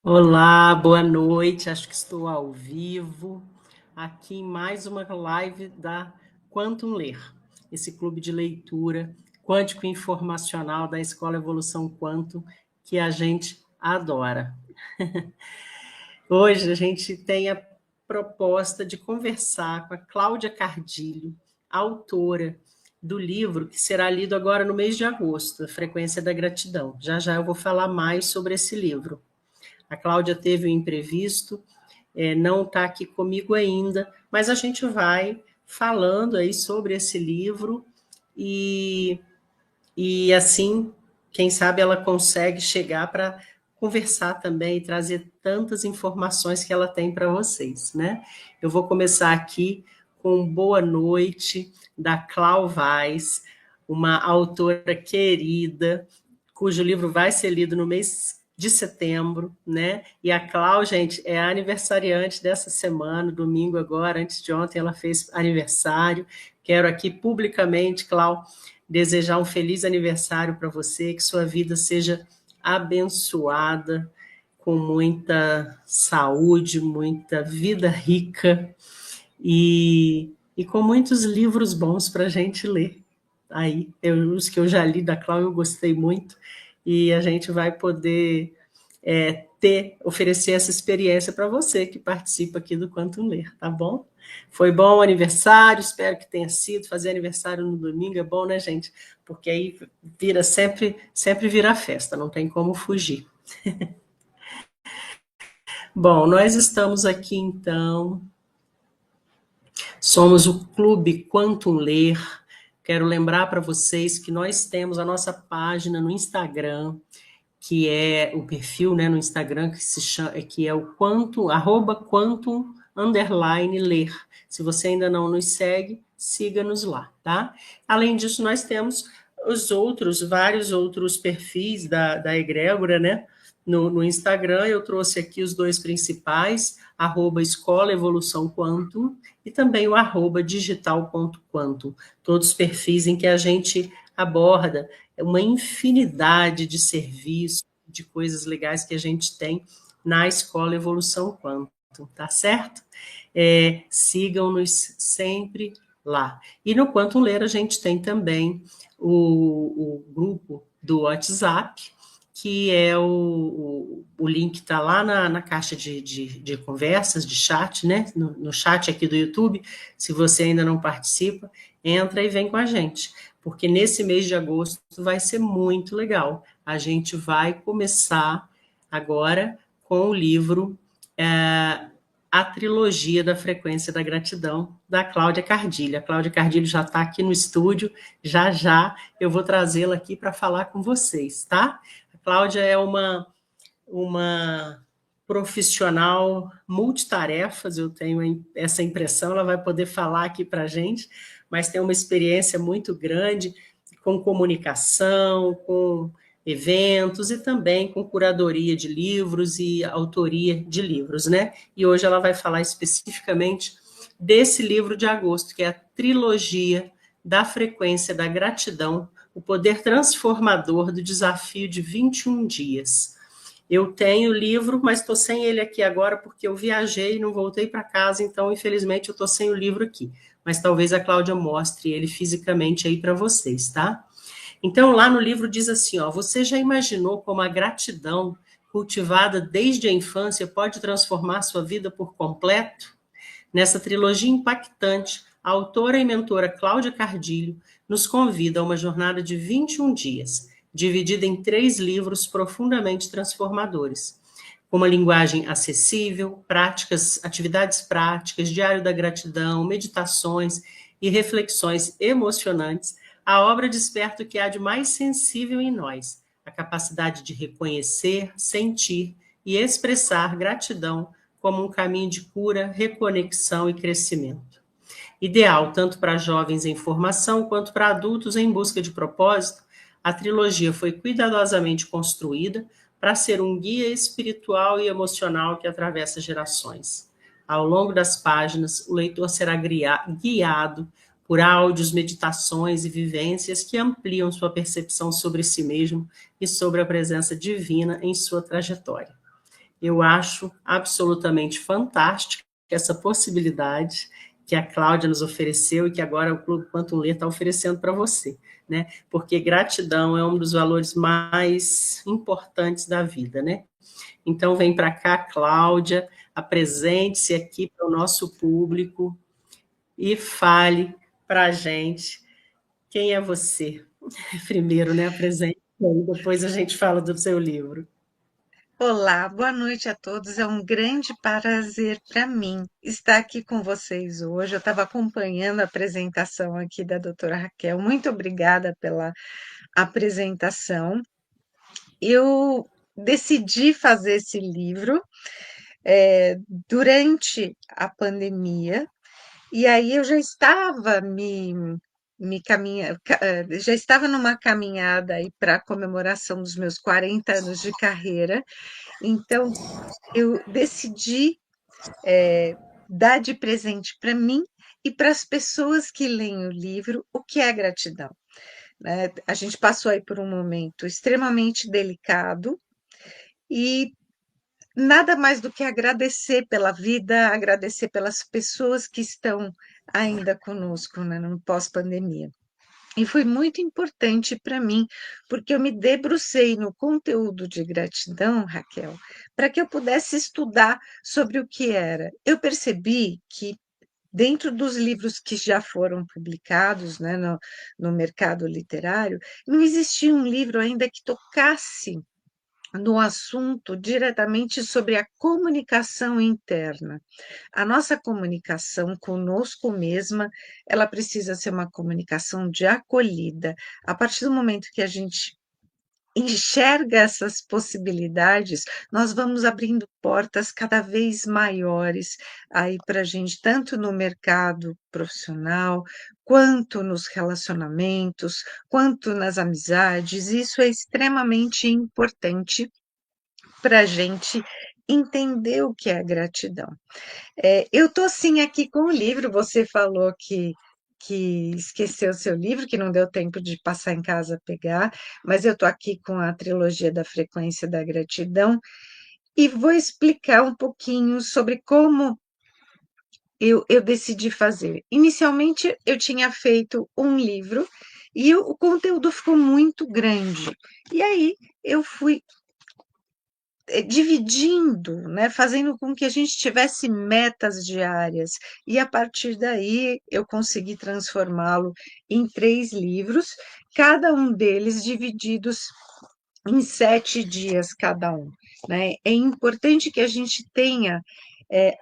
Olá, boa noite. Acho que estou ao vivo aqui em mais uma live da Quantum Ler, esse clube de leitura quântico informacional da Escola Evolução Quantum que a gente adora. Hoje a gente tem a proposta de conversar com a Cláudia Cardilho, autora do livro que será lido agora no mês de agosto, A Frequência da Gratidão. Já já eu vou falar mais sobre esse livro. A Cláudia teve um imprevisto, não está aqui comigo ainda, mas a gente vai falando aí sobre esse livro e assim, quem sabe ela consegue chegar para conversar também e trazer tantas informações que ela tem para vocês, né? Eu vou começar aqui com boa noite da Clau Vaz, uma autora querida, cujo livro vai ser lido no mês de setembro, né? E a Clau, gente, é a aniversariante dessa semana, domingo agora, antes de ontem ela fez aniversário. Quero aqui publicamente, Clau, desejar um feliz aniversário para você, que sua vida seja abençoada, com muita saúde, muita vida rica e com muitos livros bons para a gente ler. Aí, os que eu já li da Cláudia eu gostei muito, e a gente vai poder oferecer essa experiência para você que participa aqui do Quantum Ler, tá bom? Foi bom o aniversário, espero que tenha sido. Fazer aniversário no domingo é bom, né, gente? Porque aí vira sempre vira festa, não tem como fugir. Bom, nós estamos aqui então, somos o Clube Quantum Ler. Quero lembrar para vocês que nós temos a nossa página no Instagram, que é o perfil, né, no Instagram que se chama, que é o quantum, @quantum_ler. Se você ainda não nos segue, siga-nos lá, tá? Além disso, nós temos vários outros perfis da Egrégora, né? No Instagram, eu trouxe aqui os dois principais, @Escola Evolução Quantum e também o @digital.quantum. Todos perfis em que a gente aborda uma infinidade de serviços, de coisas legais que a gente tem na Escola Evolução Quantum, tá certo? Sigam-nos sempre lá. E no Quantum Ler a gente tem também o grupo do WhatsApp, que é o link está lá na caixa de conversas, de chat, né? No chat aqui do YouTube. Se você ainda não participa, entra e vem com a gente, porque nesse mês de agosto vai ser muito legal. A gente vai começar agora com o livro A Trilogia da Frequência da Gratidão, da Cláudia Cardilho. A Cláudia Cardilho já está aqui no estúdio, já já eu vou trazê-la aqui para falar com vocês, tá? A Cláudia é uma profissional multitarefas, eu tenho essa impressão, ela vai poder falar aqui para a gente, mas tem uma experiência muito grande com comunicação, com eventos e também com curadoria de livros e autoria de livros, né? E hoje ela vai falar especificamente desse livro de agosto, que é a Trilogia da Frequência da Gratidão, o poder transformador do desafio de 21 dias. Eu tenho o livro, mas estou sem ele aqui agora porque eu viajei e não voltei para casa, então, infelizmente, eu estou sem o livro aqui. Mas talvez a Cláudia mostre ele fisicamente aí para vocês, tá? Então, lá no livro diz assim, ó, você já imaginou como a gratidão, cultivada desde a infância, pode transformar sua vida por completo? Nessa trilogia impactante, a autora e mentora Cláudia Cardilho nos convida a uma jornada de 21 dias, dividida em 3 livros profundamente transformadores, com uma linguagem acessível, atividades práticas, diário da gratidão, meditações e reflexões emocionantes. A obra desperta o que há de mais sensível em nós, a capacidade de reconhecer, sentir e expressar gratidão como um caminho de cura, reconexão e crescimento. Ideal tanto para jovens em formação quanto para adultos em busca de propósito, a trilogia foi cuidadosamente construída para ser um guia espiritual e emocional que atravessa gerações. Ao longo das páginas, o leitor será guiado por áudios, meditações e vivências que ampliam sua percepção sobre si mesmo e sobre a presença divina em sua trajetória. Eu acho absolutamente fantástica essa possibilidade que a Cláudia nos ofereceu e que agora o Clube Quantum Ler está oferecendo para você, né? Porque gratidão é um dos valores mais importantes da vida, né? Então vem para cá, Cláudia, apresente-se aqui para o nosso público e fale para a gente quem é você. Primeiro, né? Apresente, depois a gente fala do seu livro. Olá, boa noite a todos. É um grande prazer para mim estar aqui com vocês hoje. Eu estava acompanhando a apresentação aqui da doutora Raquel. Muito obrigada pela apresentação. Eu decidi fazer esse livro durante a pandemia, e aí eu já estava já estava numa caminhada aí para a comemoração dos meus 40 anos de carreira. Então, eu decidi dar de presente para mim e para as pessoas que leem o livro o que é gratidão, né? A gente passou aí por um momento extremamente delicado e nada mais do que agradecer pela vida, agradecer pelas pessoas que estão ainda conosco, né, no pós-pandemia. E foi muito importante para mim, porque eu me debrucei no conteúdo de gratidão, Raquel, para que eu pudesse estudar sobre o que era. Eu percebi que, dentro dos livros que já foram publicados, né, no mercado literário, não existia um livro ainda que tocasse no assunto diretamente sobre a comunicação interna. A nossa comunicação conosco mesma, ela precisa ser uma comunicação de acolhida. A partir do momento que a gente enxerga essas possibilidades, nós vamos abrindo portas cada vez maiores aí para a gente, tanto no mercado profissional, quanto nos relacionamentos, quanto nas amizades. Isso é extremamente importante para a gente entender o que é gratidão. Eu estou sim aqui com o livro. Você falou que esqueceu seu livro, que não deu tempo de passar em casa pegar, mas eu estou aqui com a trilogia da frequência da gratidão e vou explicar um pouquinho sobre como eu decidi fazer. Inicialmente, eu tinha feito um livro e o conteúdo ficou muito grande. E aí eu fui dividindo, né, fazendo com que a gente tivesse metas diárias. E a partir daí eu consegui transformá-lo em 3 livros, cada um deles divididos em 7 dias cada um, né? É importante que a gente tenha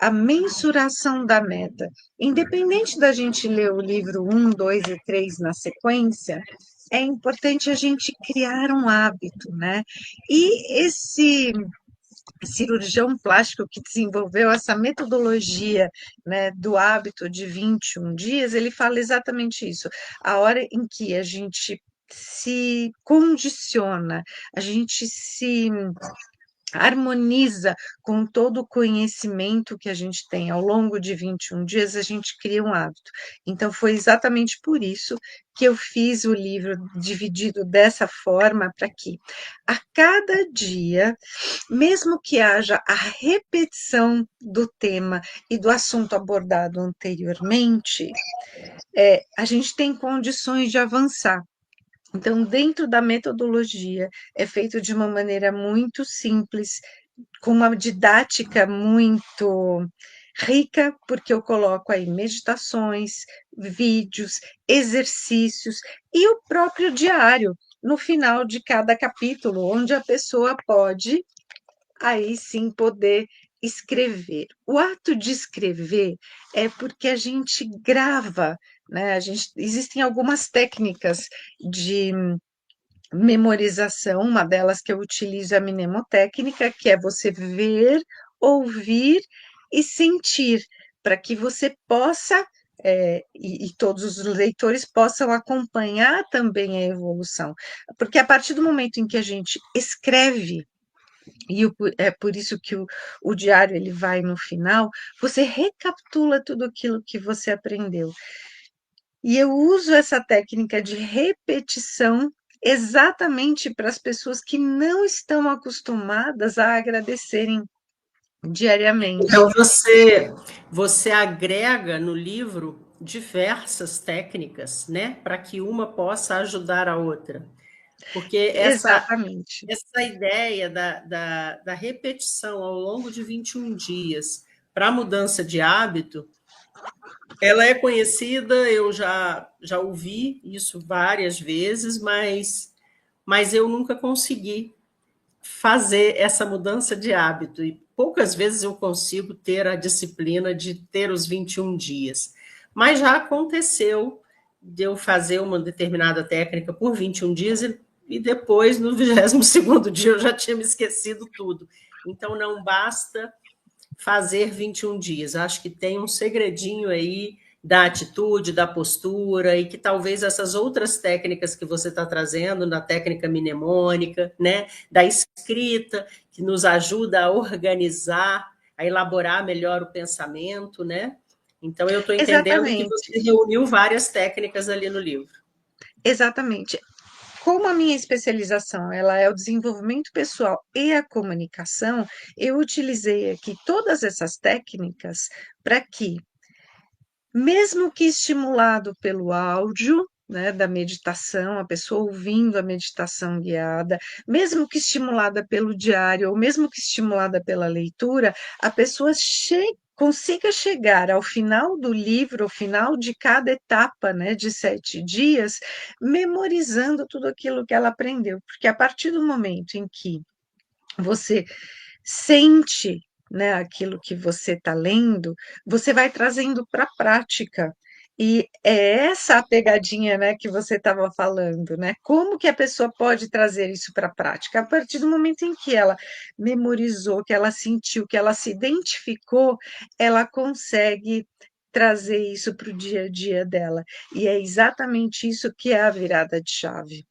a mensuração da meta. Independente da gente ler o livro 1, 2 e 3 na sequência, é importante a gente criar um hábito, né? E esse cirurgião plástico que desenvolveu essa metodologia, né, do hábito de 21 dias, ele fala exatamente isso. A hora em que a gente se condiciona, a gente se harmoniza com todo o conhecimento que a gente tem ao longo de 21 dias, a gente cria um hábito. Então, foi exatamente por isso que eu fiz o livro dividido dessa forma, para que a cada dia, mesmo que haja a repetição do tema e do assunto abordado anteriormente, a gente tem condições de avançar. Então, dentro da metodologia, é feito de uma maneira muito simples, com uma didática muito rica, porque eu coloco aí meditações, vídeos, exercícios e o próprio diário no final de cada capítulo, onde a pessoa pode aí sim poder escrever. O ato de escrever é porque a gente grava, né? Existem algumas técnicas de memorização, uma delas que eu utilizo é a mnemotécnica, que é você ver, ouvir e sentir, para que você possa, e todos os leitores possam acompanhar também a evolução. Porque a partir do momento em que a gente escreve, é por isso que o diário ele vai no final, você recapitula tudo aquilo que você aprendeu. E eu uso essa técnica de repetição exatamente para as pessoas que não estão acostumadas a agradecerem diariamente. Então, você agrega no livro diversas técnicas, né, para que uma possa ajudar a outra. Porque Exatamente. essa ideia da repetição ao longo de 21 dias para a mudança de hábito, ela é conhecida, eu já ouvi isso várias vezes, mas eu nunca consegui fazer essa mudança de hábito. E poucas vezes eu consigo ter a disciplina de ter os 21 dias. Mas já aconteceu de eu fazer uma determinada técnica por 21 dias e depois, no 22º dia, eu já tinha me esquecido tudo. Então, não basta fazer 21 dias. Acho que tem um segredinho aí da atitude, da postura, e que talvez essas outras técnicas que você está trazendo, na técnica mnemônica, né, da escrita, que nos ajuda a organizar, a elaborar melhor o pensamento, né? Então, eu estou entendendo que Exatamente, você reuniu várias técnicas ali no livro. exatamente. Como a minha especialização ela é o desenvolvimento pessoal e a comunicação, eu utilizei aqui todas essas técnicas para que, mesmo que estimulado pelo áudio, né, da meditação, a pessoa ouvindo a meditação guiada, mesmo que estimulada pelo diário, ou mesmo que estimulada pela leitura, a pessoa consiga chegar ao final do livro, ao final de cada etapa, né, de 7 dias, memorizando tudo aquilo que ela aprendeu. Porque a partir do momento em que você sente, né, aquilo que você está lendo, você vai trazendo para a prática. E é essa a pegadinha, né, que você estava falando, né? Como que a pessoa pode trazer isso para a prática? A partir do momento em que ela memorizou, que ela sentiu, que ela se identificou, ela consegue trazer isso para o dia a dia dela. E é exatamente isso que é a virada de chave.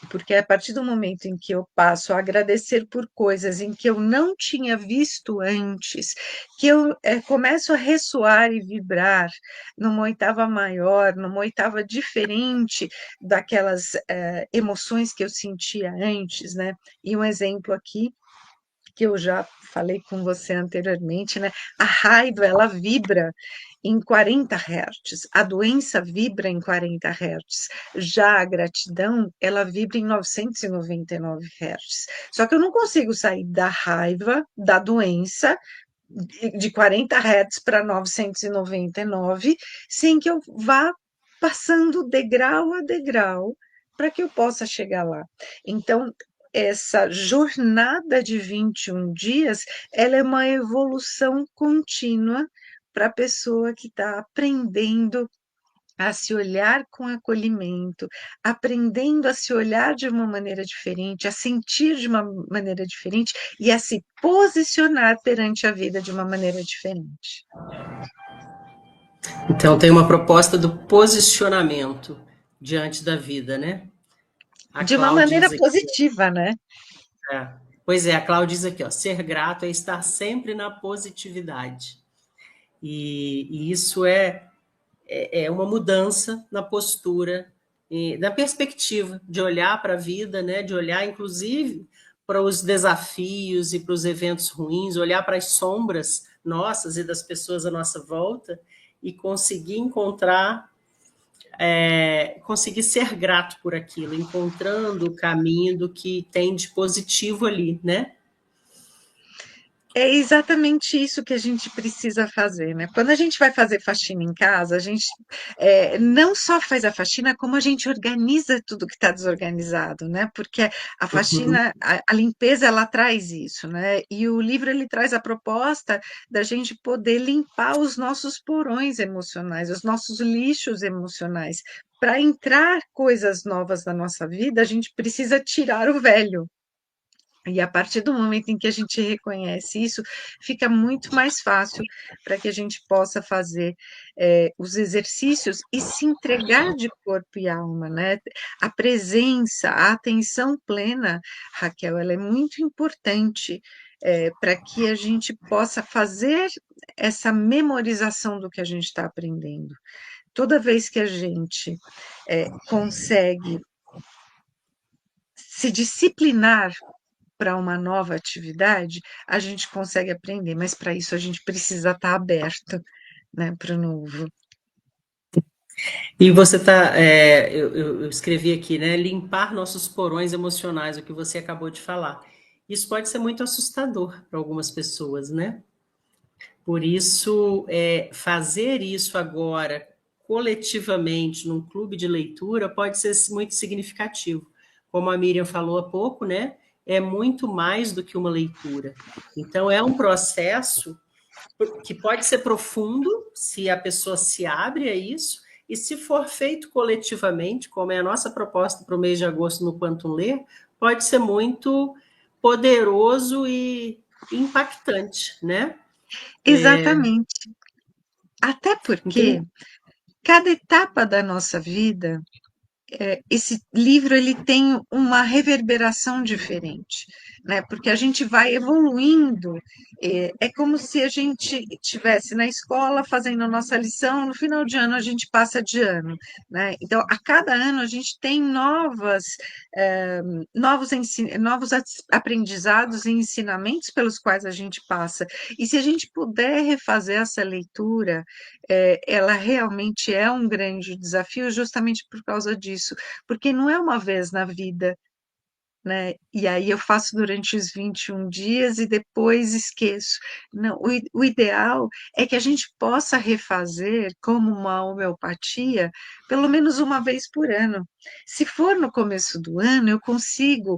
Porque a partir do momento em que eu passo a agradecer por coisas em que eu não tinha visto antes, que eu começo a ressoar e vibrar numa oitava maior, numa oitava diferente daquelas emoções que eu sentia antes, né? E um exemplo aqui que eu já falei com você anteriormente, né? A raiva, ela vibra em 40 Hz, a doença vibra em 40 Hz, já a gratidão, ela vibra em 999 Hz. Só que eu não consigo sair da raiva, da doença, de 40 Hz para 999, sem que eu vá passando degrau a degrau para que eu possa chegar lá. Então, essa jornada de 21 dias, ela é uma evolução contínua para a pessoa que está aprendendo a se olhar com acolhimento, aprendendo a se olhar de uma maneira diferente, a sentir de uma maneira diferente e a se posicionar perante a vida de uma maneira diferente. Então, tem uma proposta do posicionamento diante da vida, né? A De uma Cláudia maneira diz aqui. positiva, né? É. Pois é, a Cláudia diz aqui, ó, ser grato é estar sempre na positividade. E isso é uma mudança na postura, na perspectiva de olhar para a vida, né? De olhar, inclusive, para os desafios e para os eventos ruins, olhar para as sombras nossas e das pessoas à nossa volta e conseguir encontrar, conseguir ser grato por aquilo, encontrando o caminho do que tem de positivo ali, né? É exatamente isso que a gente precisa fazer, né? Quando a gente vai fazer faxina em casa, a gente não só faz a faxina, como a gente organiza tudo que está desorganizado, né? Porque a Uhum. faxina, a limpeza, ela traz isso, né? E o livro, ele traz a proposta da gente poder limpar os nossos porões emocionais, os nossos lixos emocionais. Para entrar coisas novas na nossa vida, a gente precisa tirar o velho. E a partir do momento em que a gente reconhece isso, fica muito mais fácil para que a gente possa fazer os exercícios e se entregar de corpo e alma, né? A presença, a atenção plena, Raquel, ela é muito importante para que a gente possa fazer essa memorização do que a gente está aprendendo. Toda vez que a gente consegue se disciplinar para uma nova atividade, a gente consegue aprender, mas para isso a gente precisa estar aberto, né, para o novo. E você está, eu escrevi aqui, né? Limpar nossos porões emocionais, o que você acabou de falar. Isso pode ser muito assustador para algumas pessoas, né? Por isso, fazer isso agora, coletivamente, num clube de leitura, pode ser muito significativo. Como a Miriam falou há pouco, né? É muito mais do que uma leitura. Então, é um processo que pode ser profundo, se a pessoa se abre a isso, e se for feito coletivamente, como é a nossa proposta para o mês de agosto no Quantum Ler, pode ser muito poderoso e impactante, né? Exatamente. Até porque Então, cada etapa da nossa vida, esse livro ele tem uma reverberação diferente, né? Porque a gente vai evoluindo. É como se a gente estivesse na escola fazendo a nossa lição, no final de ano a gente passa de ano, né? Então, a cada ano a gente tem novos aprendizados e ensinamentos pelos quais a gente passa. E se a gente puder refazer essa leitura, ela realmente é um grande desafio, justamente por causa disso, porque não é uma vez na vida, né? E aí eu faço durante os 21 dias e depois esqueço. Não, o ideal é que a gente possa refazer, como uma homeopatia, pelo menos uma vez por ano. Se for no começo do ano, eu consigo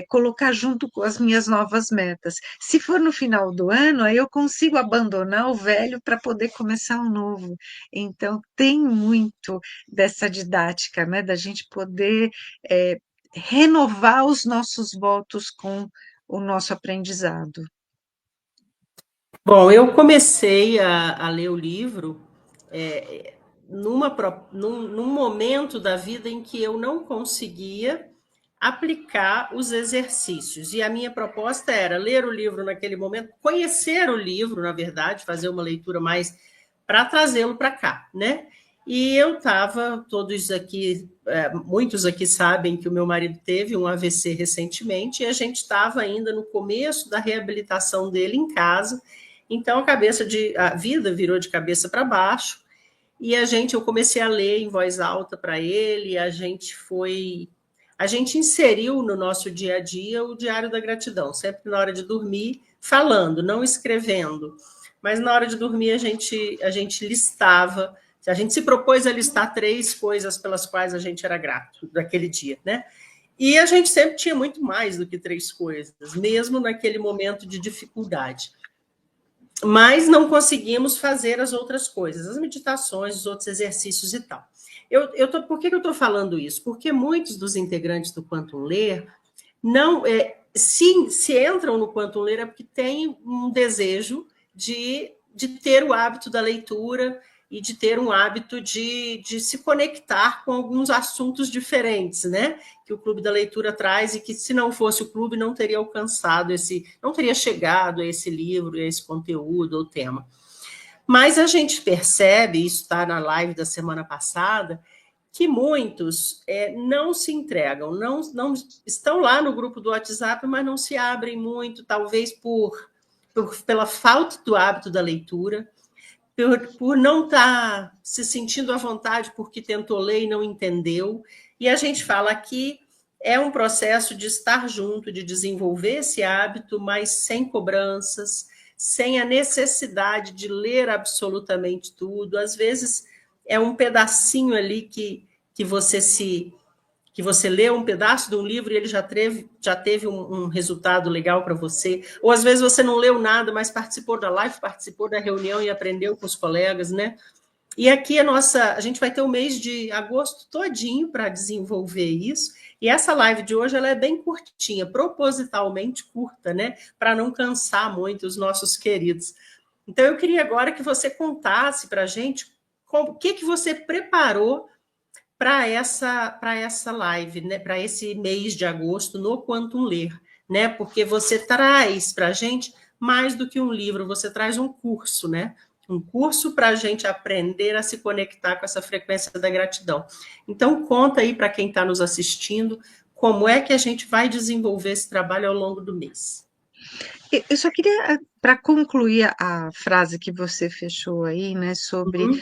colocar junto com as minhas novas metas. Se for no final do ano, aí eu consigo abandonar o velho para poder começar o novo. Então, tem muito dessa didática, né? Da gente poder eh, renovar os nossos votos com o nosso aprendizado. bom, eu comecei a ler o livro num momento da vida em que eu não conseguia aplicar os exercícios. E a minha proposta era ler o livro naquele momento, conhecer o livro, na verdade, fazer uma leitura mais para trazê-lo para cá, né? E eu estava, todos aqui, muitos aqui sabem que o meu marido teve um AVC recentemente e a gente estava ainda no começo da reabilitação dele em casa. Então a vida virou de cabeça para baixo e eu comecei a ler em voz alta para ele. A gente inseriu no nosso dia a dia o Diário da Gratidão, sempre na hora de dormir, falando, não escrevendo. Mas na hora de dormir a gente listava, a gente se propôs a listar 3 coisas pelas quais a gente era grato daquele dia, né? E a gente sempre tinha muito mais do que 3 coisas, mesmo naquele momento de dificuldade. Mas não conseguimos fazer as outras coisas, as meditações, os outros exercícios e tal. Por que eu estou falando isso? Porque muitos dos integrantes do Quantum Ler não, se entram no Quantum Ler é porque têm um desejo de ter o hábito da leitura e de ter um hábito de se conectar com alguns assuntos diferentes, né? Que o Clube da Leitura traz e que, se não fosse o clube, não teria alcançado não teria chegado a esse livro, a esse conteúdo ou tema. Mas a gente percebe, isso está na live da semana passada, que muitos não se entregam, não estão lá no grupo do WhatsApp, mas não se abrem muito, talvez pela falta do hábito da leitura, por não estar se sentindo à vontade porque tentou ler e não entendeu. E a gente fala que é um processo de estar junto, de desenvolver esse hábito, mas sem cobranças, sem a necessidade de ler absolutamente tudo. Às vezes é um pedacinho ali que você lê um pedaço de um livro e ele já teve um resultado legal para você. Ou às vezes você não leu nada, mas participou da live, participou da reunião e aprendeu com os colegas, né? E aqui a gente vai ter o mês de agosto todinho para desenvolver isso. E essa live de hoje ela é bem curtinha, propositalmente curta, né? Para não cansar muito os nossos queridos. Então eu queria agora que você contasse para a gente o que você preparou para essa live, né, para esse mês de agosto no Quantum Ler, né? Porque você traz para a gente mais do que um livro, você traz um curso, né? Um curso para a gente aprender a se conectar com essa frequência da gratidão. Então, conta aí para quem está nos assistindo como é que a gente vai desenvolver esse trabalho ao longo do mês. Eu só queria, para concluir a frase que você fechou aí, né, sobre Uhum.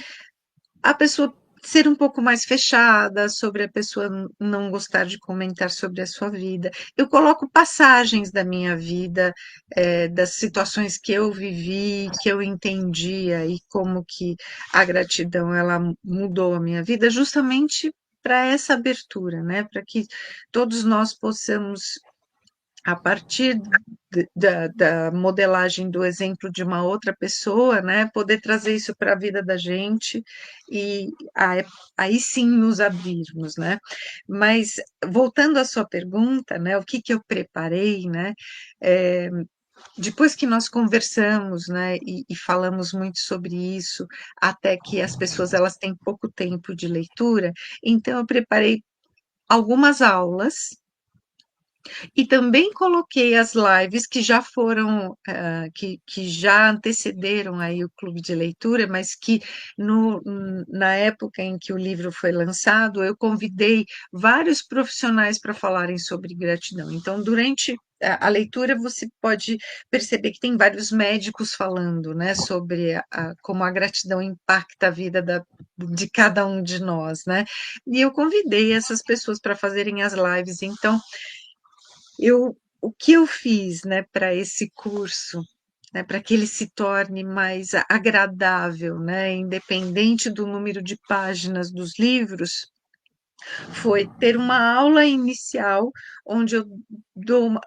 a pessoa ser um pouco mais fechada, sobre a pessoa não gostar de comentar sobre a sua vida. Eu coloco passagens da minha vida, das situações que eu vivi, que eu entendia e como que a gratidão ela mudou a minha vida, justamente para essa abertura, né? Para que todos nós possamos a partir da modelagem do exemplo de uma outra pessoa, né, poder trazer isso para a vida da gente e aí sim nos abrirmos, né? Mas voltando à sua pergunta, né, o que que eu preparei, né? É, depois que nós conversamos, né, e falamos muito sobre isso, até que as pessoas elas têm pouco tempo de leitura, então eu preparei algumas aulas e também coloquei as lives que já foram, que já antecederam aí o clube de leitura, mas que na época em que o livro foi lançado, eu convidei vários profissionais para falarem sobre gratidão. Então, durante a leitura, você pode perceber que tem vários médicos falando, né, sobre como a gratidão impacta a vida de cada um de nós, né? E eu convidei essas pessoas para fazerem as lives. Então, o que eu fiz, né, para esse curso, né, para que ele se torne mais agradável, né, independente do número de páginas dos livros, foi ter uma aula inicial onde eu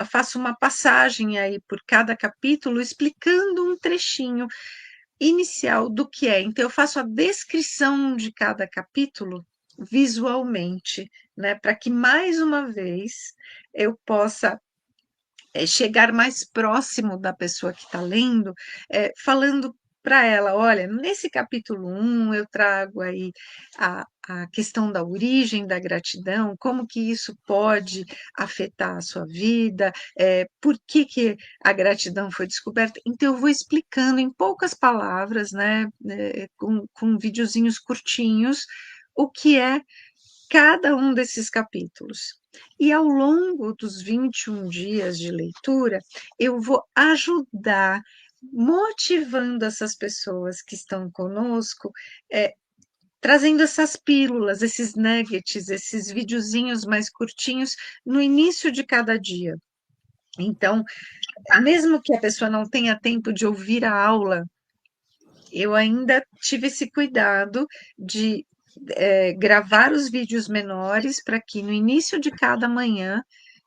faço uma passagem aí por cada capítulo, explicando um trechinho inicial do que é. Então, eu faço a descrição de cada capítulo visualmente, né, para que mais uma vez eu possa chegar mais próximo da pessoa que está lendo, falando para ela, olha, nesse capítulo 1 eu trago aí a questão da origem da gratidão, como que isso pode afetar a sua vida, por que, que a gratidão foi descoberta. Então, eu vou explicando em poucas palavras, né, com videozinhos curtinhos, o que é cada um desses capítulos. E ao longo dos 21 dias de leitura, eu vou ajudar, motivando essas pessoas que estão conosco, trazendo essas pílulas, esses nuggets, esses videozinhos mais curtinhos no início de cada dia. Então, mesmo que a pessoa não tenha tempo de ouvir a aula, eu ainda tive esse cuidado de gravar os vídeos menores para que no início de cada manhã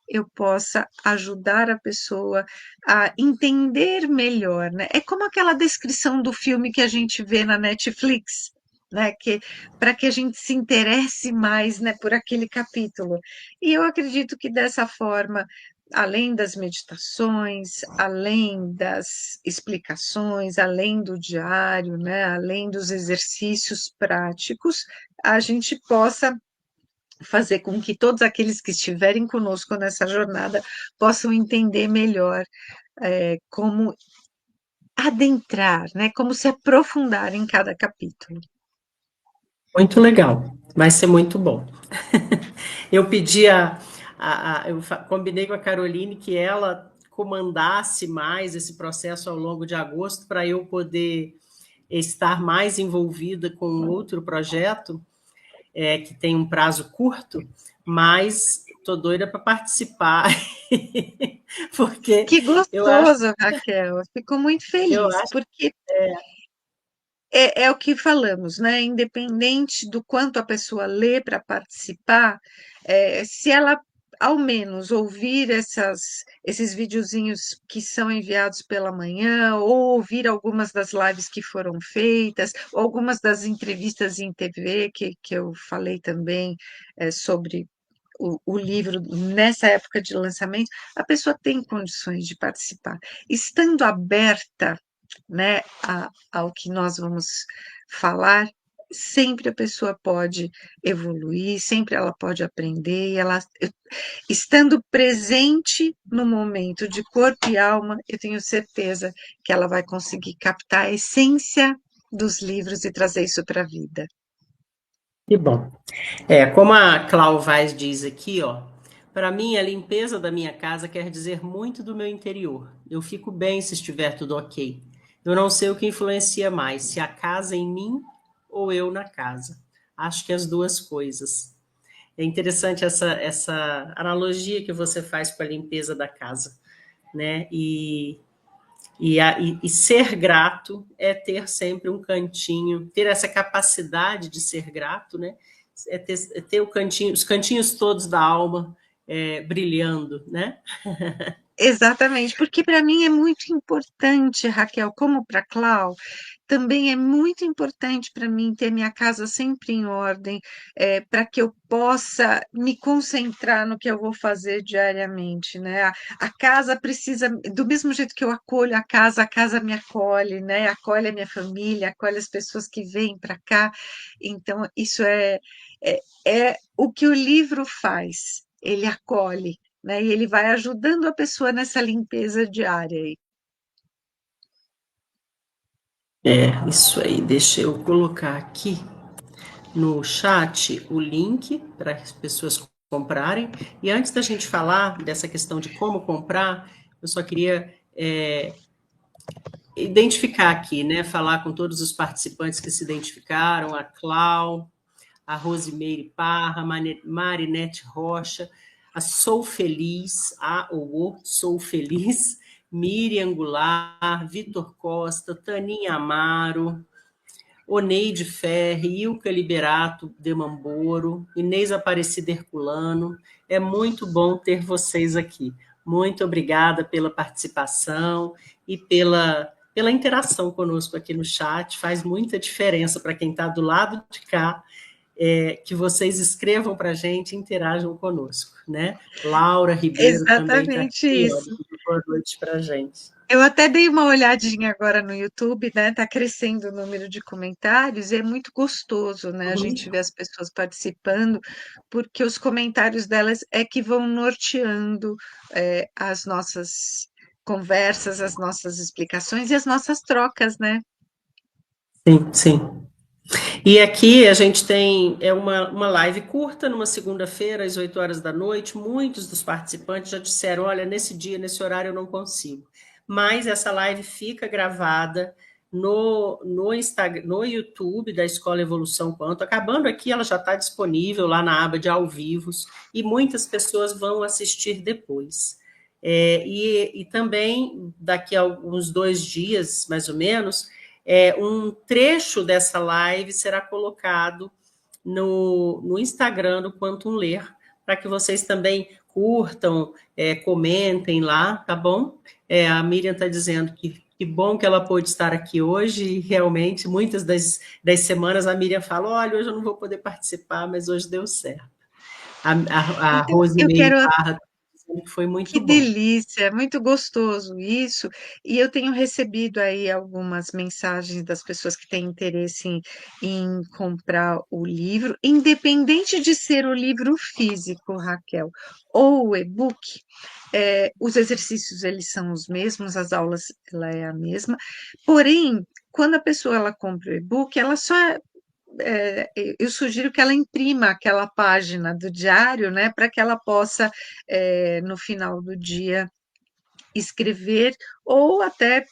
eu possa ajudar a pessoa a entender melhor, né? É como aquela descrição do filme que a gente vê na Netflix, né? Que para que a gente se interesse mais, né, por aquele capítulo. E eu acredito que dessa forma, além das meditações, além das explicações, além do diário, né, além dos exercícios práticos, a gente possa fazer com que todos aqueles que estiverem conosco nessa jornada possam entender melhor como adentrar, né, como se aprofundar em cada capítulo. Muito legal, vai ser muito bom. Eu pedi combinei com a Caroline que ela comandasse mais esse processo ao longo de agosto para eu poder estar mais envolvida com outro projeto que tem um prazo curto, mas estou doida para participar, porque Que eu acho, gostoso, Raquel. Eu fico muito eu feliz, acho, porque é o que falamos, né? Independente do quanto a pessoa lê para participar, se ela ao menos ouvir esses videozinhos que são enviados pela manhã, ou ouvir algumas das lives que foram feitas, ou algumas das entrevistas em TV que eu falei também sobre o livro nessa época de lançamento, a pessoa tem condições de participar. Estando aberta, né, ao que nós vamos falar, sempre a pessoa pode evoluir, sempre ela pode aprender, e estando presente no momento de corpo e alma, eu tenho certeza que ela vai conseguir captar a essência dos livros e trazer isso para a vida. que bom. Como a Clau Vaz diz aqui, ó, Para mim, a limpeza da minha casa quer dizer muito do meu interior. Eu fico bem se estiver tudo ok. Eu não sei o que influencia mais, se a casa em mim ou eu na casa. Acho que as duas coisas. É interessante essa analogia que você faz com a limpeza da casa, né? E ser grato é ter sempre um cantinho, ter essa capacidade de ser grato, né? É ter os cantinhos todos da alma brilhando, né? Exatamente, porque para mim é muito importante, Raquel, como para Clau, também é muito importante para mim ter minha casa sempre em ordem, para que eu possa me concentrar no que eu vou fazer diariamente, né? A casa precisa, do mesmo jeito que eu acolho a casa me acolhe, né? Acolhe a minha família, acolhe as pessoas que vêm para cá. Então, isso é o que o livro faz, ele acolhe, né? E ele vai ajudando a pessoa nessa limpeza diária aí. Isso aí. Deixa eu colocar aqui no chat o link para as pessoas comprarem. E antes da gente falar dessa questão de como comprar, eu só queria identificar aqui, né? Falar com todos os participantes que se identificaram, a Clau, a Rosimeire Parra, Marinete Rocha, a Sou Feliz, a ou o Sou Feliz, Miriam Goulart, Vitor Costa, Taninha Amaro, Oneide Ferri, Ilka Liberato de Mamboro, Inês Aparecida Herculano. É muito bom ter vocês aqui. Muito obrigada pela participação e pela interação conosco aqui no chat. Faz muita diferença para quem está do lado de cá, que vocês escrevam para a gente e interajam conosco, né? Laura Ribeiro também está aqui, Exatamente olha, isso. boa noite para a gente. Eu até dei uma olhadinha agora no YouTube, né? Tá crescendo o número de comentários e é muito gostoso, né? A gente Uhum. ver as pessoas participando, porque os comentários delas é que vão norteando as nossas conversas, as nossas explicações e as nossas trocas, né? Sim, sim. E aqui a gente tem uma live curta, numa segunda-feira, às 8 horas da noite. Muitos dos participantes já disseram: olha, nesse dia, nesse horário eu não consigo. Mas essa live fica gravada no Instagram, no YouTube da Escola Evolução Quanto. Acabando aqui, ela já está disponível lá na aba de ao vivos, e muitas pessoas vão assistir depois. E também, daqui a uns 2 dias, mais ou menos, um trecho dessa live será colocado no Instagram do Quantum Ler, para que vocês também curtam, comentem lá, tá bom? A Miriam está dizendo que bom que ela pôde estar aqui hoje, e realmente, muitas das semanas a Miriam fala: olha, hoje eu não vou poder participar, mas hoje deu certo. A Então, eu Rosimeire quero. Parra tá dizendo que foi Que muito bom. delícia, é muito gostoso isso. E eu tenho recebido aí algumas mensagens das pessoas que têm interesse em comprar o livro, independente de ser o livro físico, Raquel, ou o e-book. Os exercícios eles são os mesmos, as aulas ela é a mesma, porém, quando a pessoa ela compra o e-book, ela só eu sugiro que ela imprima aquela página do diário, né, para que ela possa, no final do dia, escrever ou até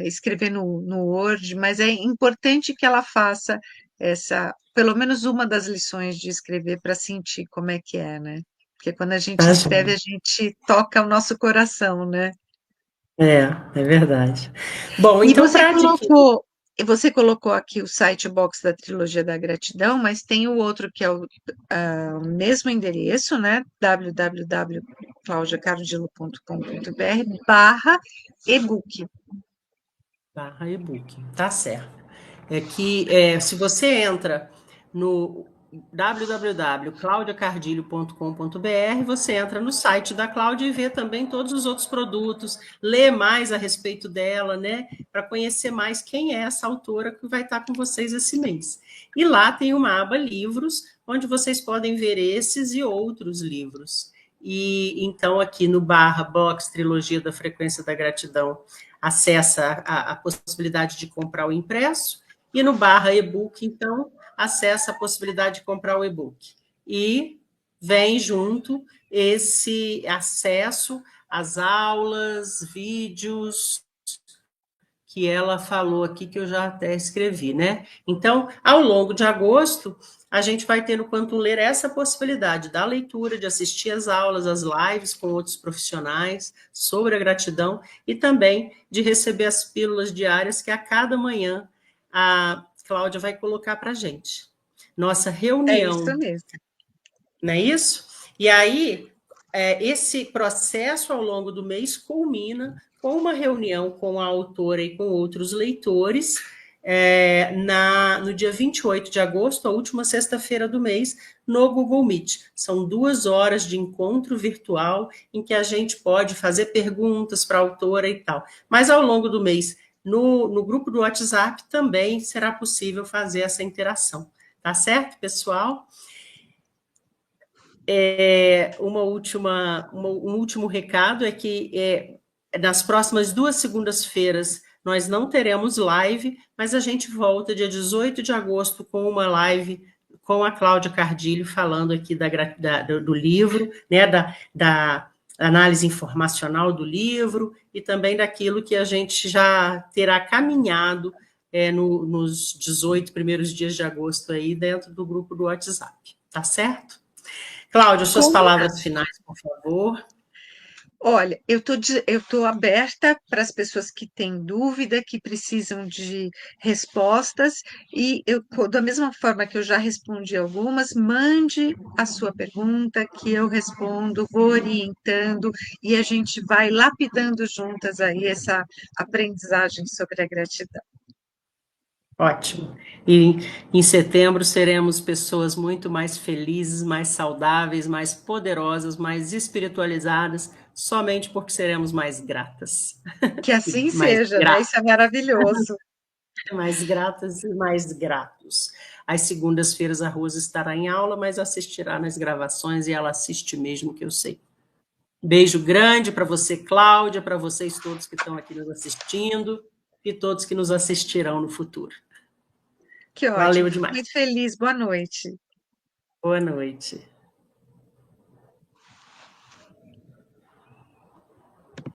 escrever no Word, mas é importante que ela faça pelo menos uma das lições de escrever para sentir como é que é, né? Porque quando a gente Tá, escreve, gente? a gente toca o nosso coração, né? É verdade. Bom, E então, para adquirir. você colocou aqui o site box da Trilogia da Gratidão, mas tem o outro que é o mesmo endereço, né? www.claudiacardilo.com.br/ebook. Barra e-book, tá certo. Se você entra no www.claudiacardilho.com.br, você entra no site da Cláudia e vê também todos os outros produtos, lê mais a respeito dela, né, para conhecer mais quem é essa autora que vai estar com vocês esse mês. E lá tem uma aba livros, onde vocês podem ver esses e outros livros. E então aqui no barra box Trilogia da Frequência da Gratidão, acessa a possibilidade de comprar o impresso, e no barra e-book, então, acessa a possibilidade de comprar o e-book. E vem junto esse acesso às aulas, vídeos, que ela falou aqui, que eu já até escrevi, né? Então, ao longo de agosto, a gente vai ter no Quantum Ler essa possibilidade da leitura, de assistir às aulas, às lives com outros profissionais sobre a gratidão e também de receber as pílulas diárias que a cada manhã a Cláudia vai colocar para a gente. Nossa É isso reunião, mesmo. não é isso? E aí, esse processo ao longo do mês culmina com uma reunião com a autora e com outros leitores, no dia 28 de agosto, a última sexta-feira do mês, no Google Meet. São 2 horas de encontro virtual em que a gente pode fazer perguntas para a autora e tal. Mas ao longo do mês, no grupo do WhatsApp, também será possível fazer essa interação. Tá certo, pessoal? Um último recado é que nas próximas 2 segundas-feiras nós não teremos live, mas a gente volta dia 18 de agosto com uma live com a Cláudia Cardilho falando aqui do livro, né, da análise informacional do livro e também daquilo que a gente já terá caminhado nos 18 primeiros dias de agosto aí dentro do grupo do WhatsApp, tá certo? Cláudia, suas Combinado. palavras finais, por favor. Olha, eu tô aberta para as pessoas que têm dúvida, que precisam de respostas, e da mesma forma que eu já respondi algumas, mande a sua pergunta, que eu respondo, vou orientando, e a gente vai lapidando juntas aí essa aprendizagem sobre a gratidão. Ótimo. E em setembro seremos pessoas muito mais felizes, mais saudáveis, mais poderosas, mais espiritualizadas, somente porque seremos mais gratas. Que assim mais seja, né? gratas, Isso é maravilhoso. mais gratas e mais gratos. Às segundas-feiras a Rosa estará em aula, mas assistirá nas gravações e ela assiste mesmo, que eu sei. Beijo grande para você, Cláudia, para vocês todos que estão aqui nos assistindo e todos que nos assistirão no futuro. Que ótimo, Valeu fico demais. muito feliz. Boa noite. Boa noite.